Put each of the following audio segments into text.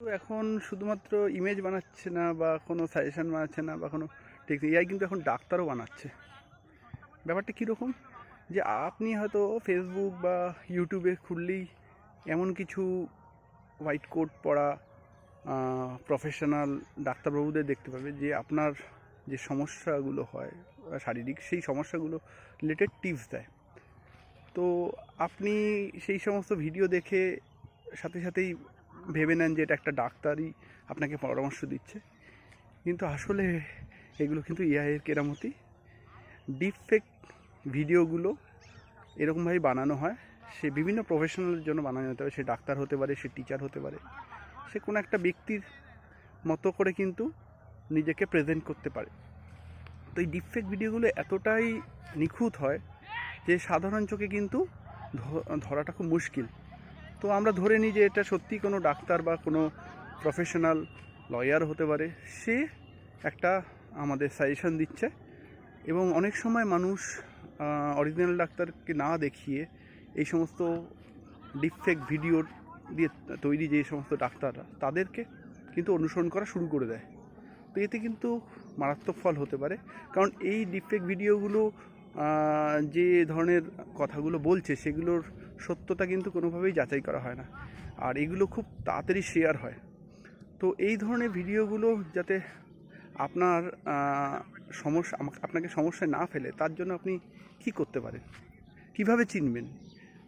তো এখন শুধুমাত্র ইমেজ বানাচ্ছে না বা কোনো সাজেশন বানাচ্ছে না বা কোনো টেকনিক, এআই কিন্তু এখন ডাক্তারও বানাচ্ছে। ব্যাপারটা কীরকম, যে আপনি হয়তো ফেসবুক বা ইউটিউবে খুললেই এমন কিছু হোয়াইট কোট পরা প্রফেশনাল ডাক্তারবাবুদের দেখতে পাবে যে আপনার যে সমস্যাগুলো হয় শারীরিক, সেই সমস্যাগুলো রিলেটেড টিপস দেয়। তো আপনি সেই সমস্ত ভিডিও দেখে সাথে সাথেই ভেবে নেন যে এটা একটা ডাক্তারই আপনাকে পরামর্শ দিচ্ছে, কিন্তু আসলে এগুলো কিন্তু এআইয়ের কেরামতি। ডিপফেক ভিডিওগুলো এরকমভাবেই বানানো হয়, সে বিভিন্ন প্রফেশনালের জন্য বানানো হতে পারে, সে ডাক্তার হতে পারে, সে টিচার হতে পারে, সে কোনো একটা ব্যক্তির মতো করে কিন্তু নিজেকে প্রেজেন্ট করতে পারে। তো এই ডিপফেক ভিডিওগুলো এতটাই নিখুঁত হয় যে সাধারণ চোখে কিন্তু ধরাটা খুব মুশকিল। তো আমরা ধরে নিই যে এটা সত্যি কোনো ডাক্তার বা কোনো প্রফেশনাল লয়ার হতে পারে, সে একটা আমাদের সাজেশন দিচ্ছে। এবং অনেক সময় মানুষ অরিজিনাল ডাক্তারকে না দেখিয়ে এই সমস্ত ডিপফেক ভিডিও দিয়ে তৈরি যে সমস্ত ডাক্তাররা, তাদেরকে কিন্তু অনুসরণ করা শুরু করে দেয়। তো এতে কিন্তু মারাত্মক ফল হতে পারে, কারণ এই ডিপফেক ভিডিওগুলো যে ধরনের কথাগুলো বলছে সেগুলোর সত্যতা কিন্তু কোনোভাবেই যাচাই করা হয় না, আর এগুলো খুব তাড়াতাড়ি শেয়ার হয়। তো এই ধরনের ভিডিওগুলো যাতে আপনার আপনাকে সমস্যায় না ফেলে, তার জন্য আপনি কী করতে পারেন, কিভাবে চিনবেন?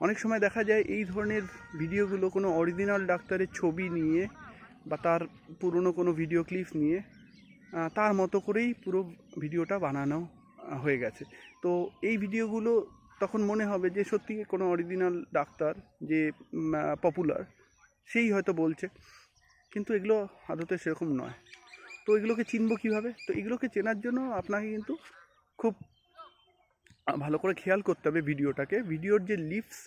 অনেক সময় দেখা যায় এই ধরনের ভিডিওগুলো কোনো অরিজিনাল ডাক্তারের ছবি নিয়ে বা তার পুরনো কোনো ভিডিও ক্লিপ নিয়ে তার মতো করেই পুরো ভিডিওটা বানানো হয়ে গেছে। তো এই ভিডিওগুলো তখন মনে হবে যে সত্যি কোনো অরিজিনাল ডাক্তার যে পপুলার, সেই হয়তো বলছে, কিন্তু এগুলো আদতে সেরকম নয়। তো এগুলোকে চিনব কীভাবে? তো এগুলোকে চেনার জন্য আপনাকে কিন্তু খুব ভালো করে খেয়াল করতে হবে ভিডিওটাকে। ভিডিওর যে লিপস,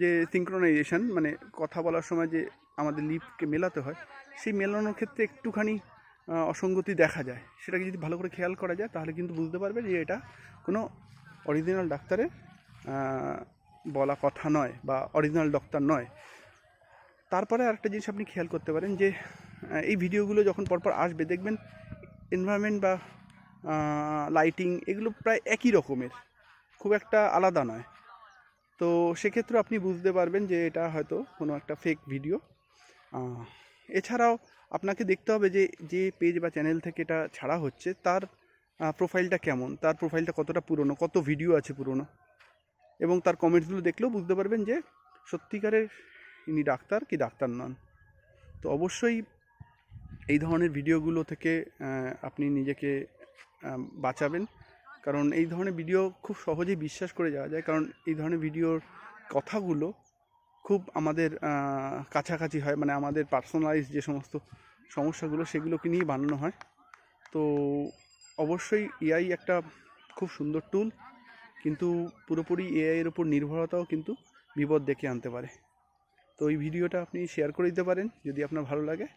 যে সিঙ্ক্রোনাইজেশন, মানে কথা বলার সময় যে আমাদের লিপকে মেলাতে হয়, সেই মেলানোর ক্ষেত্রে একটুখানি অসঙ্গতি দেখা যায়। সেটাকে যদি ভালো করে খেয়াল করা যায় তাহলে কিন্তু বুঝতে পারবে যে এটা কোনো অরিজিনাল ডাক্তারের বলা কথা নয় বা অরিজিনাল ডাক্তার নয়। তারপরে আরেকটা জিনিস আপনি খেয়াল করতে পারেন যে এই ভিডিওগুলো যখন পরপর আসবে, দেখবেন এনভায়রনমেন্ট বা লাইটিং এগুলো প্রায় একই রকমের, খুব একটা আলাদা নয়। তো সেক্ষেত্রে আপনি বুঝতে পারবেন যে এটা হয়তো কোনো একটা ফেক ভিডিও। এছাড়াও আপনাকে দেখতে হবে যে যে পেজ বা চ্যানেল থেকে এটা ছাড়া হচ্ছে তার প্রোফাইলটা কেমন, তার প্রোফাইলটা কতটা পুরনো, কত ভিডিও আছে পুরনো, এবং তার কমেন্টসগুলো দেখলেও বুঝতে পারবেন যে সত্যিকারের ইনি ডাক্তার কি ডাক্তার নন। তো অবশ্যই এই ধরনের ভিডিওগুলো থেকে আপনি নিজেকে বাঁচাবেন, কারণ এই ধরনের ভিডিও খুব সহজেই বিশ্বাস করে যাওয়া যায়, কারণ এই ধরনের ভিডিওর কথাগুলো খুব আমাদের কাছাকাছি হয়, মানে আমাদের পার্সোনালাইজ যে সমস্ত সমস্যাগুলো সেগুলোকে নিয়ে বানানো হয়। তো অবশ্যই এআই একটা খুব সুন্দর টুল, কিন্তু পুরোপুরি এআইয়ের ওপর নির্ভরতাও কিন্তু বিপদ ডেকে আনতে পারে। তো এই ভিডিওটা আপনি শেয়ার করে দিতে পারেন যদি আপনার ভালো লাগে।